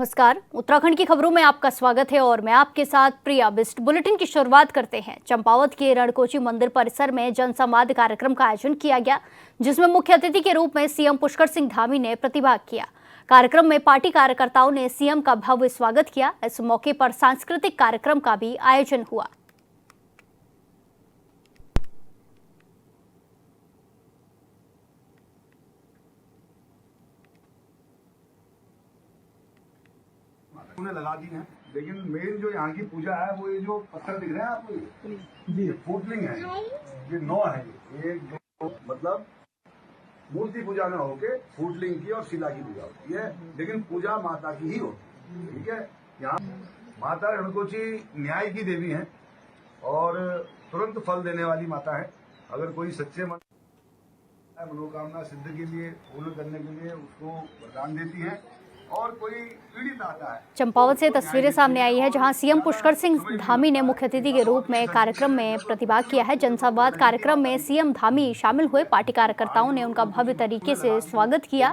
नमस्कार, उत्तराखंड की खबरों में आपका स्वागत है और मैं आपके साथ प्रिया बिस्ट। बुलेटिन की शुरुआत करते हैं। चंपावत के रणकोची मंदिर परिसर में जनसंवाद कार्यक्रम का आयोजन किया गया, जिसमें मुख्य अतिथि के रूप में सीएम पुष्कर सिंह धामी ने प्रतिभाग किया। कार्यक्रम में पार्टी कार्यकर्ताओं ने सीएम का भव्य स्वागत किया। इस मौके पर सांस्कृतिक कार्यक्रम का भी आयोजन हुआ। उन्हें लगा दी है, लेकिन मेन जो यहाँ की पूजा है वो ये जो पत्थर दिख रहे हैं आपको, ये फूटलिंग है, ये 9 है। ये जो मतलब मूर्ति पूजा में होके फूटलिंग की और शिला की पूजा होती है, लेकिन पूजा माता की ही होती है। ठीक है, यहाँ माता रणकोची न्याय की देवी है और तुरंत फल देने वाली माता है। अगर कोई सच्चे मनोकामना सिद्ध के लिए, पूर्ण करने के लिए उसको वरदान देती है और कोई पीड़ित आता है। चंपावत से तस्वीरें सामने आई है, जहां सीएम पुष्कर सिंह धामी ने मुख्य अतिथि के रूप में कार्यक्रम में प्रतिभाग किया है। जनसंवाद कार्यक्रम में सीएम धामी शामिल हुए। पार्टी कार्यकर्ताओं ने उनका भव्य तरीके से स्वागत किया।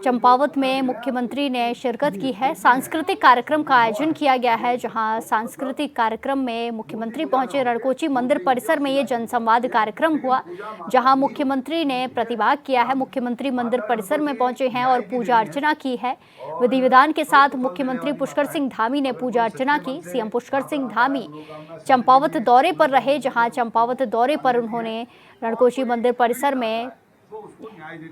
चंपावत में मुख्यमंत्री ने शिरकत की है। सांस्कृतिक कार्यक्रम का आयोजन किया गया है, जहां सांस्कृतिक कार्यक्रम में मुख्यमंत्री पहुंचे। रणकोची मंदिर परिसर में ये जनसंवाद कार्यक्रम हुआ, जहां मुख्यमंत्री ने प्रतिभाग किया है। मुख्यमंत्री मंदिर परिसर में पहुंचे हैं और पूजा अर्चना की है। विधि विधान के साथ मुख्यमंत्री पुष्कर सिंह धामी ने पूजा अर्चना की। सीएम पुष्कर सिंह धामी चंपावत दौरे पर रहे, जहां चंपावत दौरे पर उन्होंने रणकोची मंदिर परिसर में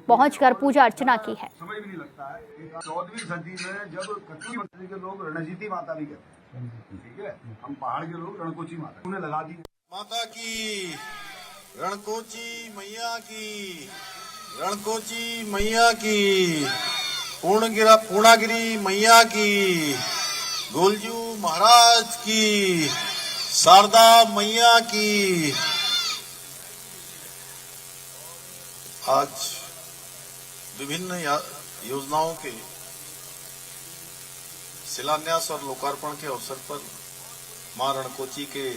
पहुंचकर पूजा अर्चना की है। समझ भी नहीं लगता है, 14वीं सदी में जब कच्ची मंदिर के लोग रणजीती माता भी कहते हैं, ठीक है, हम पहाड़ के लोग रणकोची माता उन्हें लगा दी। माता की, रणकोची मैया की, रणकोची मैया की, पूर्णागिरी मैया की, गोलजू महाराज की, शारदा मैया की। आज विभिन्न योजनाओं के शिलान्यास और लोकार्पण के अवसर पर मां रणकोची के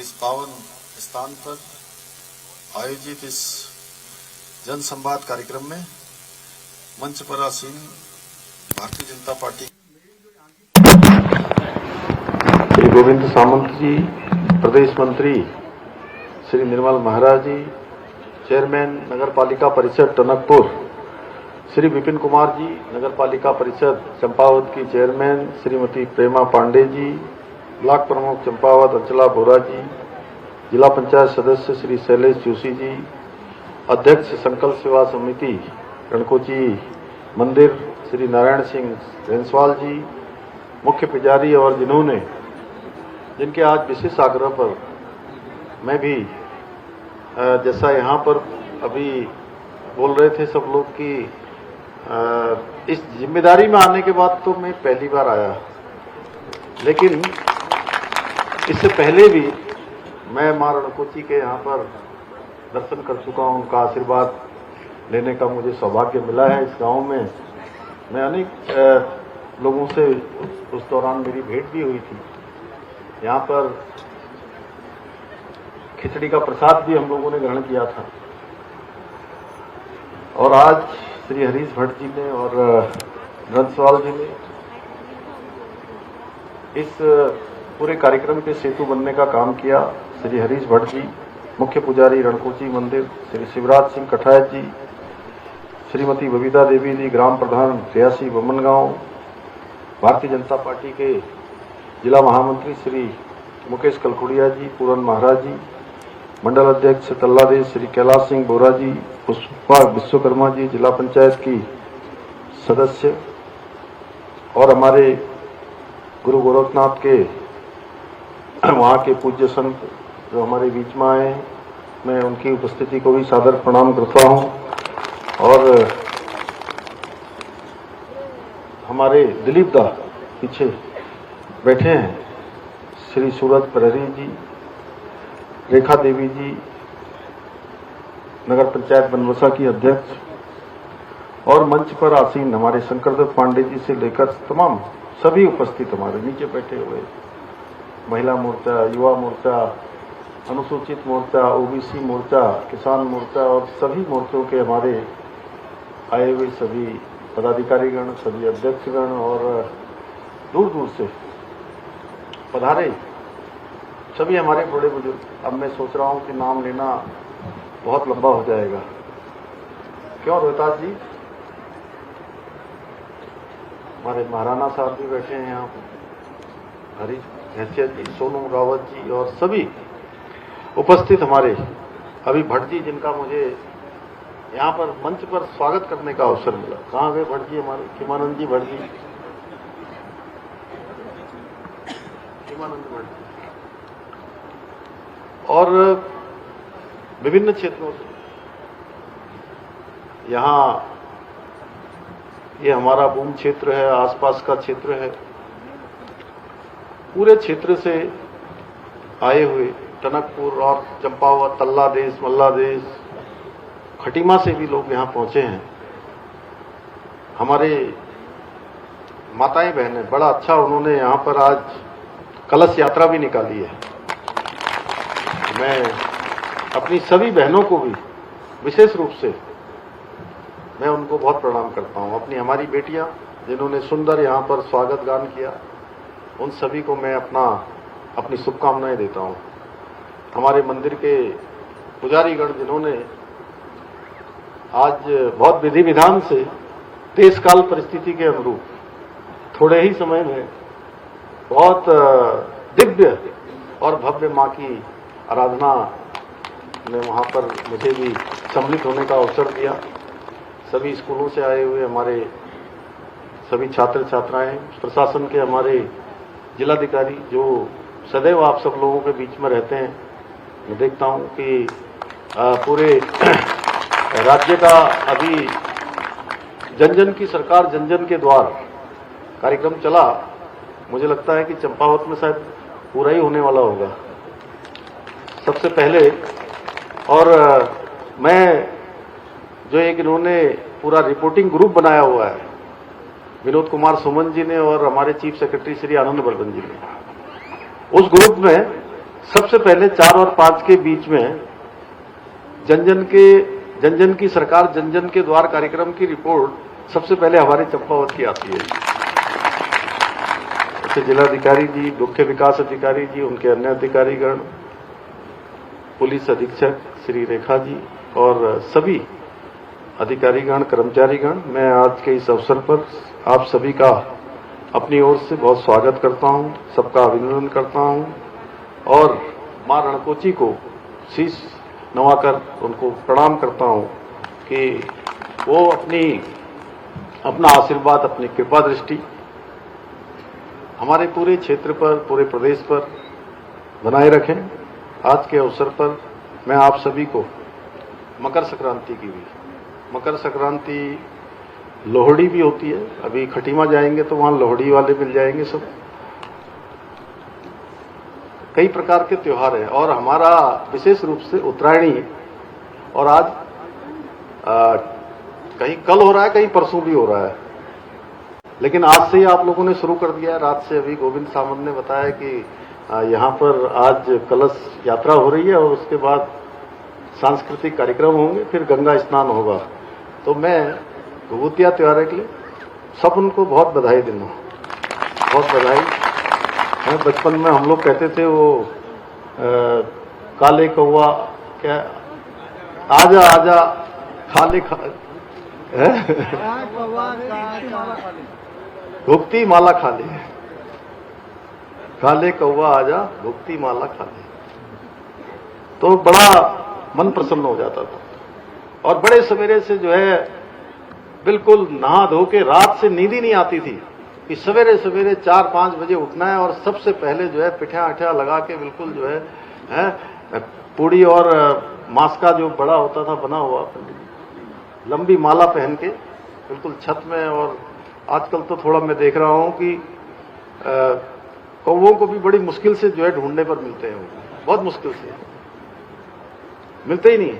इस पावन स्थान पर आयोजित इस जनसंवाद कार्यक्रम में मंच पर आसीन भारतीय जनता पार्टी श्री गोविंद सामंत जी, प्रदेश मंत्री श्री निर्मल महाराज जी, चेयरमैन नगर पालिका परिषद टनकपुर श्री विपिन कुमार जी, नगर पालिका परिषद चंपावत की चेयरमैन श्रीमती प्रेमा पांडे जी, ब्लॉक प्रमुख चंपावत अंचला बोरा जी, जिला पंचायत सदस्य श्री शैलेश जोशी जी, अध्यक्ष संकल्प सेवा समिति रणकोची मंदिर श्री नारायण सिंह रेंसवाल जी, मुख्य पुजारी और जिनके आज विशेष आग्रह पर मैं भी जैसा यहाँ पर अभी बोल रहे थे सब लोग कि इस जिम्मेदारी में आने के बाद तो मैं पहली बार आया, लेकिन इससे पहले भी मैं मां रणकोची के यहाँ पर दर्शन कर चुका हूँ। उनका आशीर्वाद लेने का मुझे सौभाग्य मिला है। इस गांव में मैं अनेक लोगों से उस दौरान मेरी भेंट भी हुई थी। यहाँ पर खिचड़ी का प्रसाद भी हम लोगों ने ग्रहण किया था। और आज श्री हरीश भट्ट जी ने और रंसवाल जी ने इस पूरे कार्यक्रम के सेतु बनने का काम किया। श्री हरीश भट्ट जी, मुख्य पुजारी रणकोची मंदिर, श्री शिवराज सिंह कठायत जी, श्रीमती बबीता देवी जी, ग्राम प्रधान रियासी बमनगांव, भारतीय जनता पार्टी के जिला महामंत्री श्री मुकेश कलकुड़िया जी, पूरन महाराज जी, मंडल अध्यक्ष तल्लादेश श्री कैलाश सिंह बोरा जी, पुष्पा विश्वकर्मा जी, जिला पंचायत की सदस्य और हमारे गुरु गोरखनाथ के वहाँ के पूज्य संत जो हमारे बीच में आए, मैं उनकी उपस्थिति को भी सादर प्रणाम करता हूँ। और हमारे दिलीप दा पीछे बैठे हैं, श्री सूरज प्रहरी जी, रेखा देवी जी, नगर पंचायत बनवसा की अध्यक्ष, और मंच पर आसीन हमारे शंकरदेव पांडे जी से लेकर तमाम सभी उपस्थित हमारे नीचे बैठे हुए महिला मोर्चा, युवा मोर्चा, अनुसूचित मोर्चा, ओबीसी मोर्चा, किसान मोर्चा और सभी मोर्चों के हमारे आए हुए सभी पदाधिकारीगण, सभी अध्यक्षगण और दूर दूर से पधारे सभी हमारे बड़े बुजुर्ग। अब मैं सोच रहा हूं कि नाम लेना बहुत लंबा हो जाएगा। क्यों रोहतास जी? हमारे महाराणा साहब भी बैठे हैं यहाँ पर, हरी हैसियत जी, सोनू रावत जी और सभी उपस्थित हमारे अभी भट्ट जी, जिनका मुझे यहाँ पर मंच पर स्वागत करने का अवसर मिला। कहाँ गए भट्ट जी हमारे? किमानंद जी भट्ट जी, किमानंद भट्ट जी, और विभिन्न क्षेत्रों से यहाँ, ये हमारा बूम क्षेत्र है, आसपास का क्षेत्र है, पूरे क्षेत्र से आए हुए टनकपुर और चंपावत, तल्ला देश, मल्ला देश, खटीमा से भी लोग यहाँ पहुंचे हैं। हमारे माताएं बहनें, बड़ा अच्छा उन्होंने यहाँ पर आज कलश यात्रा भी निकाली है। मैं अपनी सभी बहनों को भी विशेष रूप से मैं उनको बहुत प्रणाम करता हूँ। अपनी हमारी बेटियां जिन्होंने सुंदर यहाँ पर स्वागत गान किया, उन सभी को मैं अपनी शुभकामनाएं देता हूँ। हमारे मंदिर के पुजारीगण जिन्होंने आज बहुत विधि विधान से देश काल परिस्थिति के अनुरूप थोड़े ही समय में बहुत दिव्य और भव्य मां की आराधना में वहां पर मुझे भी सम्मिलित होने का अवसर दिया। सभी स्कूलों से आए हुए हमारे सभी छात्र छात्राएं, प्रशासन के हमारे जिलाधिकारी जो सदैव आप सब लोगों के बीच में रहते हैं, मैं देखता हूं कि पूरे राज्य का अभी जन जन की सरकार जन जन के द्वार कार्यक्रम चला। मुझे लगता है कि चंपावत में शायद पूरा ही होने वाला होगा सबसे पहले। और मैं जो एक इन्होंने पूरा रिपोर्टिंग ग्रुप बनाया हुआ है, विनोद कुमार सुमन जी ने और हमारे चीफ सेक्रेटरी श्री आनंद बर्धन जी ने, उस ग्रुप में सबसे पहले 4 और 5 के बीच में जन जन की सरकार जन जन के द्वार कार्यक्रम की रिपोर्ट सबसे पहले हमारे चंपावत की आती है। जैसे जिलाधिकारी जी, मुख्य विकास अधिकारी जी, उनके अन्य अधिकारीगण, पुलिस अधीक्षक श्री रेखा जी और सभी अधिकारीगण, कर्मचारीगण, मैं आज के इस अवसर पर आप सभी का अपनी ओर से बहुत स्वागत करता हूं, सबका अभिनंदन करता हूं और मां रणकोची को शीश नवाकर उनको प्रणाम करता हूं कि वो अपना आशीर्वाद, अपनी कृपा दृष्टि हमारे पूरे क्षेत्र पर, पूरे प्रदेश पर बनाए रखें। आज के अवसर पर मैं आप सभी को मकर संक्रांति की भी, मकर संक्रांति लोहड़ी भी होती है, अभी खटीमा जाएंगे तो वहां लोहड़ी वाले मिल जाएंगे सब, कई प्रकार के त्योहार हैं। और हमारा विशेष रूप से उत्तरायणी, और आज कहीं कल हो रहा है, कहीं परसों भी हो रहा है, लेकिन आज से ही आप लोगों ने शुरू कर दिया है। रात से अभी गोविंद सामंत ने बताया कि यहाँ पर आज कलश यात्रा हो रही है और उसके बाद सांस्कृतिक कार्यक्रम होंगे, फिर गंगा स्नान होगा। तो मैं भभूतिया त्योहार के लिए सब उनको बहुत बधाई देना, बहुत बधाई। बचपन में हम लोग कहते थे वो काले कौवा, क्या, आजा आजा खाले भुक्ति माला खाले, काले कौवा आजा भुक्ति माला खाले, तो बड़ा मन प्रसन्न हो जाता था। और बड़े सवेरे से जो है बिल्कुल नहा धो के, रात से नींद ही नहीं आती थी कि सवेरे सवेरे 4-5 बजे उठना है और सबसे पहले जो है पिठा अठा लगा के बिल्कुल जो है पूड़ी और मांस का जो बड़ा होता था बना हुआ, लंबी माला पहन के बिल्कुल छत में। और आजकल तो थोड़ा मैं देख रहा हूं कि कौवों को भी बड़ी मुश्किल से जो है ढूंढने पर मिलते हैं, बहुत मुश्किल से मिलते ही नहीं।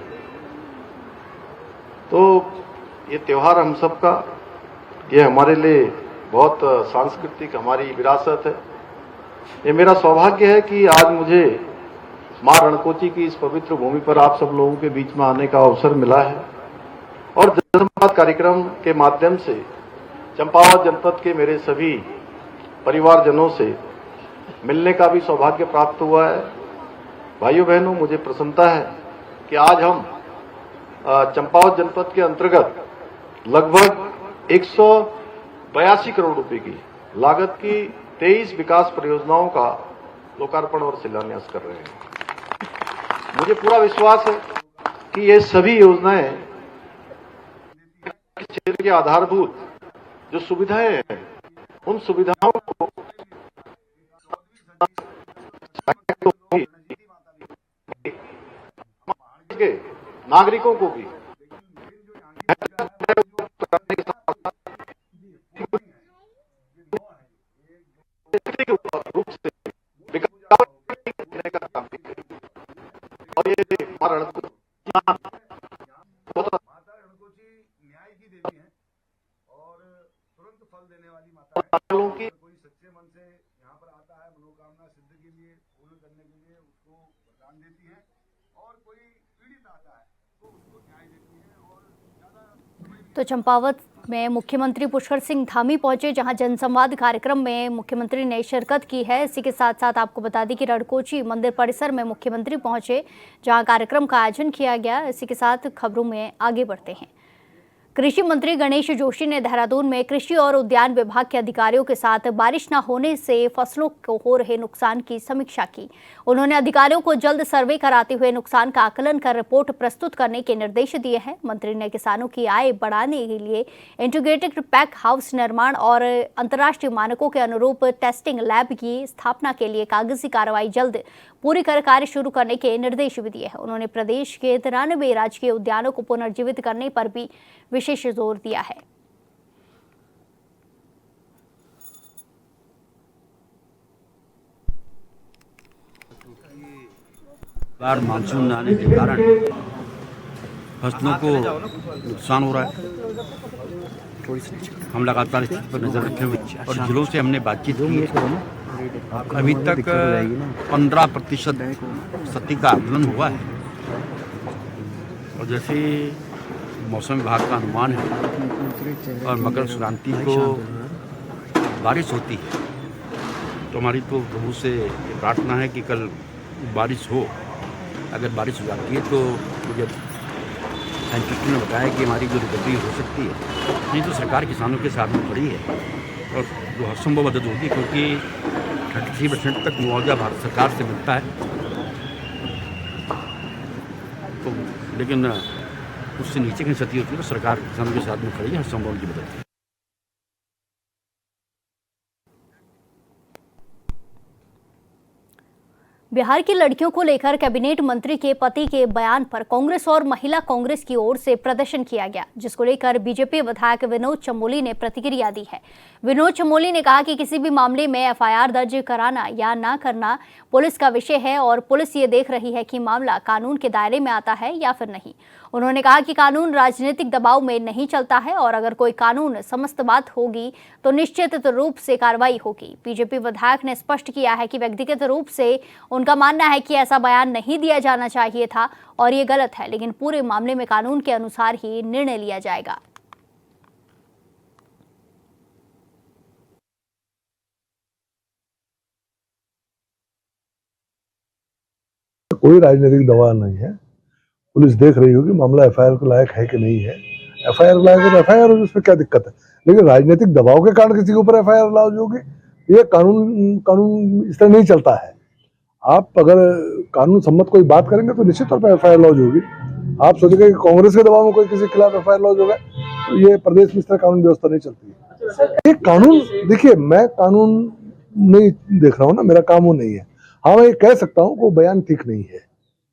तो ये त्योहार हम सबका, ये हमारे लिए बहुत सांस्कृतिक हमारी विरासत है। ये मेरा सौभाग्य है कि आज मुझे मां रणकोची की इस पवित्र भूमि पर आप सब लोगों के बीच में आने का अवसर मिला है और जनसंवाद कार्यक्रम के माध्यम से चंपावत जनपद के मेरे सभी परिवारजनों से मिलने का भी सौभाग्य प्राप्त हुआ है। भाइयों बहनों, मुझे प्रसन्नता है कि आज हम चंपावत जनपद के अंतर्गत लगभग 182 करोड़ रुपए की लागत की 23 विकास परियोजनाओं का लोकार्पण और शिलान्यास कर रहे हैं। मुझे पूरा विश्वास है कि ये सभी योजनाएं क्षेत्र के आधारभूत जो सुविधाएं हैं, उन सुविधाओं को नागरिकों को भी रूप से का काम और ये न्याय की देवी है और तुरंत फल देने वाली माता है। कोई सच्चे मन से यहाँ पर आता है मनोकामना सिद्ध के लिए, पूर्ण करने के लिए, उसको वरदान देती है, और कोई पीड़ित आता है तो उसको न्याय देती है। और तो चंपावत में मुख्यमंत्री पुष्कर सिंह धामी पहुंचे, जहां जनसंवाद कार्यक्रम में मुख्यमंत्री ने शिरकत की है। इसी के साथ साथ आपको बता दें कि रणकोची मंदिर परिसर में मुख्यमंत्री पहुंचे, जहां कार्यक्रम का आयोजन किया गया। इसी के साथ खबरों में आगे बढ़ते हैं। कृषि मंत्री गणेश जोशी ने देहरादून में कृषि और उद्यान विभाग के अधिकारियों के साथ बारिश न होने से फसलों को हो रहे नुकसान की समीक्षा की। उन्होंने अधिकारियों को जल्द सर्वे कराते हुए नुकसान का आकलन कर रिपोर्ट प्रस्तुत करने के निर्देश दिए हैं। मंत्री ने किसानों की आय बढ़ाने के लिए इंटीग्रेटेड पैक हाउस निर्माण और अंतर्राष्ट्रीय मानकों के अनुरूप टेस्टिंग लैब की स्थापना के लिए कागजी कार्रवाई जल्द पूरी कर कार्य शुरू करने के निर्देश भी दिए हैं। उन्होंने प्रदेश के 93 राजकीय उद्यानों को पुनर्जीवित करने पर भी विशेष जोर दिया है। बार मानसून आने के कारण फसलों को नुकसान हो रहा है। हम लगातार स्थिति पर नजर रखे हुए और जिलों से हमने बातचीत की। अभी तक 15% क्षति का आकलन हुआ है और जैसे मौसम विभाग का अनुमान है और मकर संक्रांति को बारिश होती है, तो हमारी तो प्रभु से प्रार्थना है कि कल बारिश हो। अगर बारिश हो जाती है तो मुझे साइंटिस्टों ने बताया कि हमारी जो रिकवरी हो सकती है, नहीं तो सरकार किसानों के साथ में खड़ी है और जो हर संभव मदद होगी, क्योंकि 33% तक मुआवजा भारत सरकार से मिलता है। तो लेकिन उससे नीचे की क्षति होती है तो सरकार किसानों के साथ में खड़ी है, हर संभव उनकी मदद। बिहार की लड़कियों को लेकर कैबिनेट मंत्री के पति के बयान पर कांग्रेस और महिला कांग्रेस की ओर से प्रदर्शन किया गया, जिसको लेकर बीजेपी विधायक विनोद चमोली ने प्रतिक्रिया दी है। विनोद चमोली ने कहा कि किसी भी मामले में एफआईआर दर्ज कराना या ना करना पुलिस का विषय है और पुलिस ये देख रही है कि मामला कानून के दायरे में आता है या फिर नहीं। उन्होंने कहा कि कानून राजनीतिक दबाव में नहीं चलता है और अगर कोई कानून समस्त बात होगी तो निश्चित रूप से कार्रवाई होगी। बीजेपी विधायक ने स्पष्ट किया है कि व्यक्तिगत रूप से उनका मानना है कि ऐसा बयान नहीं दिया जाना चाहिए था और ये गलत है, लेकिन पूरे मामले में कानून के अनुसार ही निर्णय लिया जाएगा। कोई राजनीतिक दबाव नहीं है। पुलिस देख रही होगी मामला एफआईआर के लायक है कि नहीं है। एफआईआर लायक है तो एफआईआर होगी, उसमें क्या दिक्कत है। लेकिन राजनीतिक दबाव के कारण किसी के ऊपर एफआईआर लॉन्च होगी, ये कानून इस तरह नहीं चलता है। आप अगर कानून सम्मत कोई बात करेंगे तो निश्चित तौर पर एफआईआर लॉन्च होगी। आप सोचेंगे कि कांग्रेस के दबाव में कोई किसी के खिलाफ एफआईआर लॉन्च होगा, तो ये प्रदेश में इस तरह कानून व्यवस्था नहीं चलती है। ये कानून, देखिए मैं कानून नहीं देख रहा हूँ ना, मेरा काम वो नहीं है। हाँ, मैं ये कह सकता हूँ कि वो बयान ठीक नहीं है,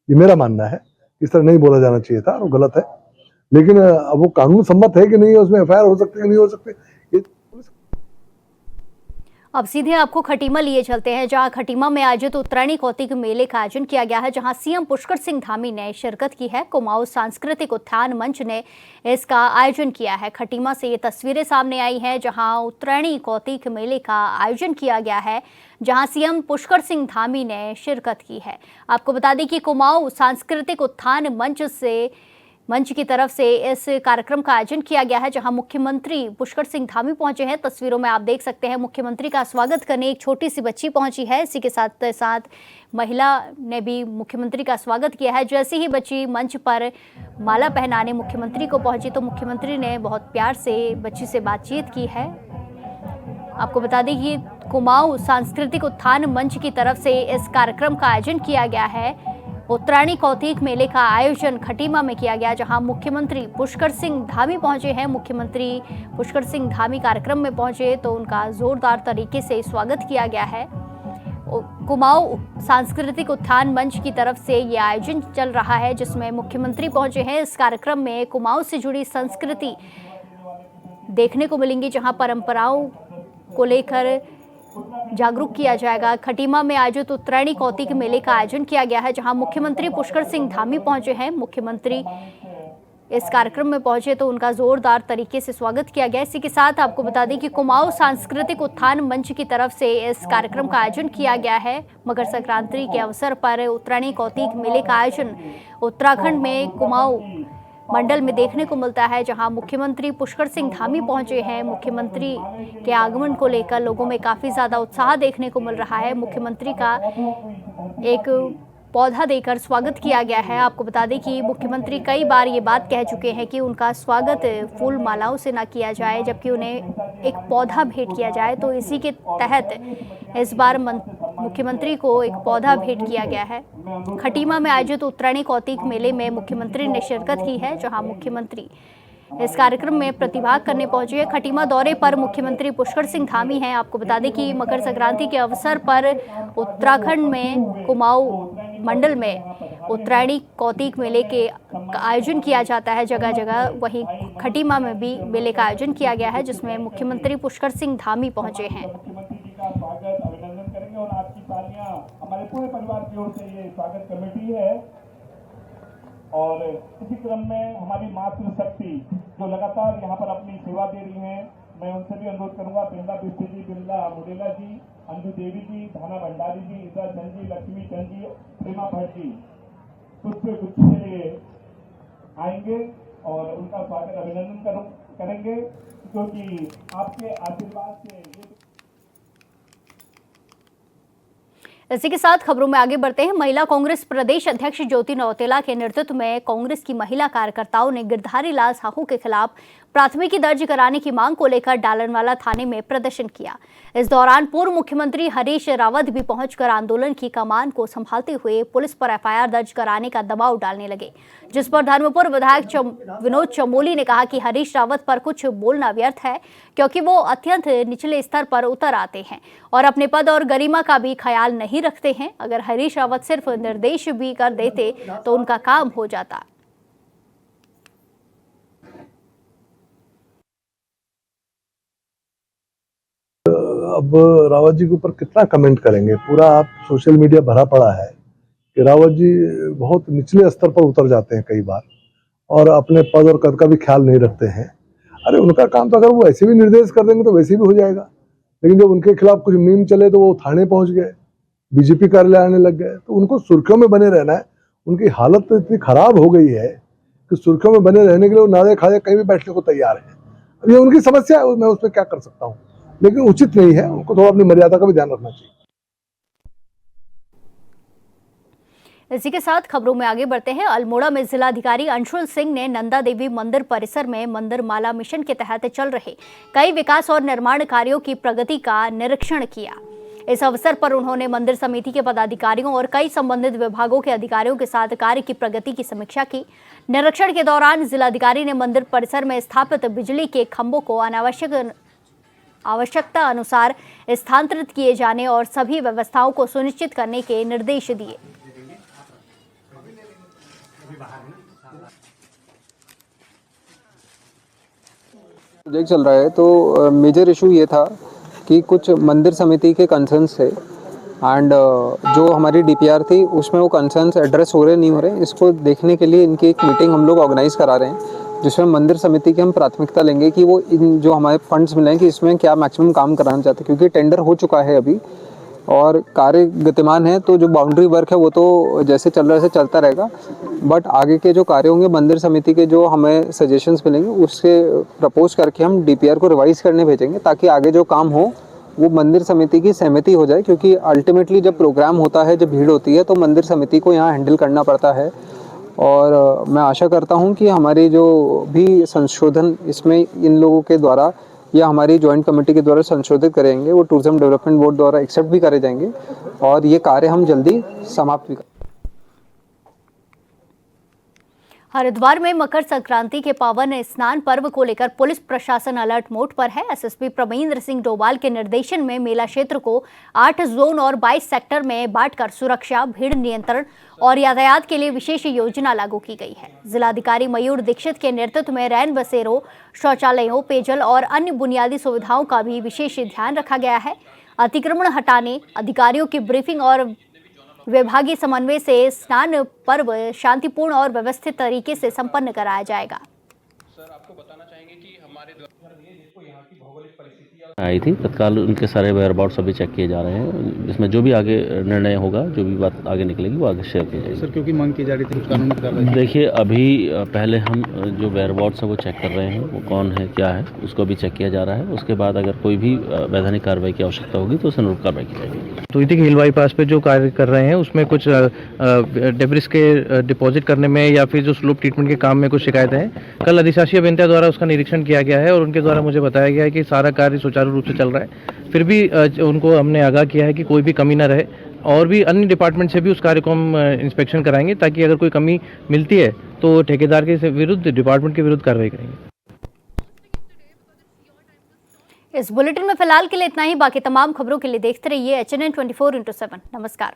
ये मेरा मानना है। इस तरह नहीं बोला जाना चाहिए था और गलत है। लेकिन अब वो कानून सम्मत है कि नहीं है, उसमें एफआईआर हो सकती है कि नहीं हो सकती। अब सीधे आपको खटीमा लिए चलते हैं, जहां खटीमा में आयोजित उत्तरायणी कौतिक मेले का आयोजन किया गया है, जहां सीएम पुष्कर सिंह धामी ने शिरकत की है। कुमाऊं सांस्कृतिक उत्थान मंच ने इसका आयोजन किया है। खटीमा से ये तस्वीरें सामने आई हैं, जहां उत्तरायणी कौतिक मेले का आयोजन किया गया है, जहां सीएम पुष्कर सिंह धामी ने शिरकत की है। आपको बता दें कि कुमाऊं सांस्कृतिक उत्थान मंच से मंच की तरफ से इस कार्यक्रम का आयोजन किया गया है, जहां मुख्यमंत्री पुष्कर सिंह धामी पहुंचे हैं। तस्वीरों में आप देख सकते हैं मुख्यमंत्री का स्वागत करने एक छोटी सी बच्ची पहुंची है। इसी के साथ साथ महिला ने भी मुख्यमंत्री का स्वागत किया है। जैसे ही बच्ची मंच पर माला पहनाने मुख्यमंत्री को पहुंची तो मुख्यमंत्री ने बहुत प्यार से बच्ची से बातचीत की है। आपको बता दें कि कुमाऊं सांस्कृतिक उत्थान मंच की तरफ से इस कार्यक्रम का आयोजन किया गया है। उत्तरायणी कौतिक मेले का आयोजन खटीमा में किया गया, जहां मुख्यमंत्री पुष्कर सिंह धामी पहुंचे हैं। मुख्यमंत्री पुष्कर सिंह धामी कार्यक्रम में पहुंचे तो उनका जोरदार तरीके से स्वागत किया गया है। कुमाऊं सांस्कृतिक उत्थान मंच की तरफ से ये आयोजन चल रहा है, जिसमें मुख्यमंत्री पहुंचे हैं। इस कार्यक्रम में कुमाऊं से जुड़ी संस्कृति देखने को मिलेंगी, जहां परंपराओं को लेकर जागरूक किया जाएगा। खटीमा में आयोजित उत्तरायणी कौतिक मेले का आयोजन किया गया है, जहां मुख्यमंत्री पुष्कर सिंह धामी पहुंचे हैं। मुख्यमंत्री इस कार्यक्रम में पहुंचे तो उनका जोरदार तरीके से स्वागत किया गया। इसी के साथ आपको बता दें कि कुमाऊं सांस्कृतिक उत्थान मंच की तरफ से इस कार्यक्रम का आयोजन किया गया है। मकर संक्रांति के अवसर पर उत्तरायणी कौतिक मेले का आयोजन उत्तराखंड में कुमाऊं मंडल में देखने को मिलता है, जहां मुख्यमंत्री पुष्कर सिंह धामी पहुंचे हैं। मुख्यमंत्री के आगमन को लेकर लोगों में काफ़ी ज़्यादा उत्साह देखने को मिल रहा है। मुख्यमंत्री का एक पौधा देकर स्वागत किया गया है। आपको बता दें कि मुख्यमंत्री कई बार ये बात कह चुके हैं कि उनका स्वागत फूल मालाओं से ना किया जाए, जबकि उन्हें एक पौधा भेंट किया जाए। तो इसी के तहत इस बार मुख्यमंत्री को एक पौधा भेंट किया गया है। खटीमा में आयोजित उत्तरायणी कौतिक मेले में मुख्यमंत्री ने शिरकत की है, जहां मुख्यमंत्री इस कार्यक्रम में प्रतिभाग करने पहुंचे हैं। खटीमा दौरे पर मुख्यमंत्री पुष्कर सिंह धामी हैं। आपको बता दें कि मकर संक्रांति के अवसर पर उत्तराखंड में कुमाऊं मंडल में उत्तरायणी कौतिक मेले के आयोजन किया जाता है जगह जगह। वहीं खटीमा में भी मेले का आयोजन किया गया है, जिसमें मुख्यमंत्री पुष्कर सिंह धामी पहुंचे हैं। अभिनंदन करेंगे और आपकी तालियां हमारे पूरे परिवार की ओर से ये स्वागत कमेटी है। और इसी क्रम में हमारी मातृशक्ति जो लगातार यहाँ पर अपनी सेवा दे रही हैं, मैं उनसे भी अनुरोध करूंगा, बिरला बिस्ती जी, बिरला मुडेला जी, अंजू देवी जी, धाना भंडारी जी, ईसा चंद जी, लक्ष्मी चंद जी, प्रेमा भट्ट जी पुष्प गुच्छ के लिए आएंगे और उनका स्वागत अभिनंदन करेंगे, क्योंकि आपके आशीर्वाद से इसी के साथ खबरों में आगे बढ़ते हैं। महिला कांग्रेस प्रदेश अध्यक्ष ज्योति नौतेला के नेतृत्व में कांग्रेस की महिला कार्यकर्ताओं ने गिरधारी लाल साहू के खिलाफ प्राथमिकी दर्ज कराने की मांग को लेकर डालनवाला थाने में प्रदर्शन किया। इस दौरान पूर्व मुख्यमंत्री हरीश रावत भी पहुंचकर आंदोलन की कमान को संभालते हुए पुलिस पर एफआईआर दर्ज कराने का दबाव डालने लगे, जिस पर धर्मपुर विधायक विनोद चमोली ने कहा कि हरीश रावत पर कुछ बोलना व्यर्थ है, क्योंकि वो अत्यंत निचले स्तर पर उतर आते हैं और अपने पद और गरिमा का भी ख्याल नहीं रखते हैं। अगर हरीश रावत सिर्फ निर्देश भी कर देते तो उनका काम हो जाता। अब रावत जी के ऊपर कितना कमेंट करेंगे। पूरा आप सोशल मीडिया भरा पड़ा है कि रावत जी बहुत निचले स्तर पर उतर जाते हैं कई बार और अपने पद और कद का भी ख्याल नहीं रखते हैं। अरे उनका काम तो अगर वो ऐसे भी निर्देश कर देंगे तो वैसे भी हो जाएगा, लेकिन जब उनके खिलाफ कुछ मीम चले तो वो थाने पहुंच गए, बीजेपी कार्यालय आने लग गए। तो उनको सुर्खियों में बने रहना है। उनकी हालत तो इतनी खराब हो गई है कि सुर्खियों में बने रहने के लिए वो नारे खाए कहीं भी बैठने को तैयार है। अब ये उनकी समस्या है, मैं उसमें क्या कर सकता हूँ, लेकिन उचित नहीं है। उनको थोड़ा अपनी मर्यादा का भी ध्यान रखना चाहिए। इसी के साथ खबरों में आगे बढ़ते हैं। अल्मोड़ा में जिलाधिकारी अंशुल सिंह ने नंदा देवी मंदिर परिसर में मंदिर माला मिशन के तहत चल रहे कई विकास और निर्माण कार्यों की प्रगति का निरीक्षण किया। इस अवसर पर उन्होंने मंदिर समिति के पदाधिकारियों और कई संबंधित विभागों के अधिकारियों के साथ कार्य की प्रगति की समीक्षा की। निरीक्षण के दौरान जिलाधिकारी ने मंदिर परिसर में स्थापित बिजली के खंभों को आवश्यकता अनुसार स्थानांतरित किए जाने और सभी व्यवस्थाओं को सुनिश्चित करने के निर्देश दिए। प्रोजेक्ट चल रहा है तो मेजर इशू ये था कि कुछ मंदिर समिति के कंसर्न्स थे एंड जो हमारी डीपीआर थी उसमें वो कंसर्न्स एड्रेस हो रहे नहीं हो रहे, इसको देखने के लिए इनकी एक मीटिंग हम लोग ऑर्गेनाइज करा रहे हैं, जिसमें मंदिर समिति की हम प्राथमिकता लेंगे कि वो इन जो हमारे फंड्स मिले हैं कि इसमें क्या मैक्सिमम काम कराना चाहते हैं, क्योंकि टेंडर हो चुका है अभी और कार्य गतिमान है, तो जो बाउंड्री वर्क है वो तो जैसे चल रहा है ऐसे चलता रहेगा, बट आगे के जो कार्य होंगे मंदिर समिति के जो हमें सजेशंस मिलेंगे उससे प्रपोज करके हम डीपीआर को रिवाइज करने भेजेंगे, ताकि आगे जो काम हो वो मंदिर समिति की सहमति हो जाए, क्योंकि अल्टीमेटली जब प्रोग्राम होता है, जब भीड़ होती है, तो मंदिर समिति को यहाँ हैंडल करना पड़ता है। और मैं आशा करता हूँ कि हमारी जो भी संशोधन इसमें इन लोगों के द्वारा या हमारी जॉइंट कमेटी के द्वारा संशोधित करेंगे, वो टूरिज्म डेवलपमेंट बोर्ड द्वारा एक्सेप्ट भी करे जाएंगे और ये कार्य हम जल्दी समाप्त भी करेंगे। हरिद्वार में मकर संक्रांति के पावन स्नान पर्व को लेकर पुलिस प्रशासन अलर्ट मोड पर है। एसएसपी प्रवींद्र सिंह डोभाल के निर्देशन में मेला क्षेत्र को 8 जोन और 22 सेक्टर में बांटकर सुरक्षा, भीड़ नियंत्रण और यातायात के लिए विशेष योजना लागू की गई है। जिलाधिकारी मयूर दीक्षित के नेतृत्व में रैन बसेरों, शौचालयों, पेयजल और अन्य बुनियादी सुविधाओं का भी विशेष ध्यान रखा गया है। अतिक्रमण हटाने, अधिकारियों की ब्रीफिंग और विभागीय समन्वय से स्नान पर्व शांतिपूर्ण और व्यवस्थित तरीके से संपन्न कराया जाएगा। सर, आपको बताना चाहेंगे कि हमारे जिसको यहाँ की भौगोलिक परिस्थितियाँ आई थी, तत्काल उनके सारे वेयरअबाउट्स अभी चेक किए जा रहे हैं। इसमें जो भी आगे निर्णय होगा, जो भी बात आगे निकलेगी वो आगे शेयर की जाएगी। सर, क्योंकि मांग की जा रही थी कुछ कानूनी कार्रवाई। देखिए, अभी पहले हम जो वेयरअबाउट्स हैं वो चेक कर रहे हैं, वो कौन है क्या है उसको भी चेक किया जा रहा है। उसके बाद अगर कोई भी वैधानिक कार्रवाई की आवश्यकता होगी तो उस अनुरूप कार्रवाई की जाएगी। तो कि हिल बाईपास पे जो कार्य कर रहे हैं उसमें कुछ डेब्रिस के डिपॉजिट करने में या फिर जो स्लोप ट्रीटमेंट के काम में कुछ शिकायतें हैं। कल अधिशासी अभियंता द्वारा उसका निरीक्षण किया गया है और उनके द्वारा मुझे बताया गया है कि सारा कार्य सुचारू रूप से चल रहा है। फिर भी उनको हमने आगाह किया है कि कोई भी कमी ना रहे और भी अन्य डिपार्टमेंट से भी उस कार्य को हम इंस्पेक्शन कराएंगे, ताकि अगर कोई कमी मिलती है तो ठेकेदार के विरुद्ध, डिपार्टमेंट के विरुद्ध कार्रवाई करेंगे। इस बुलेटिन में फिलहाल के लिए इतना ही। बाकी तमाम खबरों के लिए देखते रहिए HNN 24/7। नमस्कार।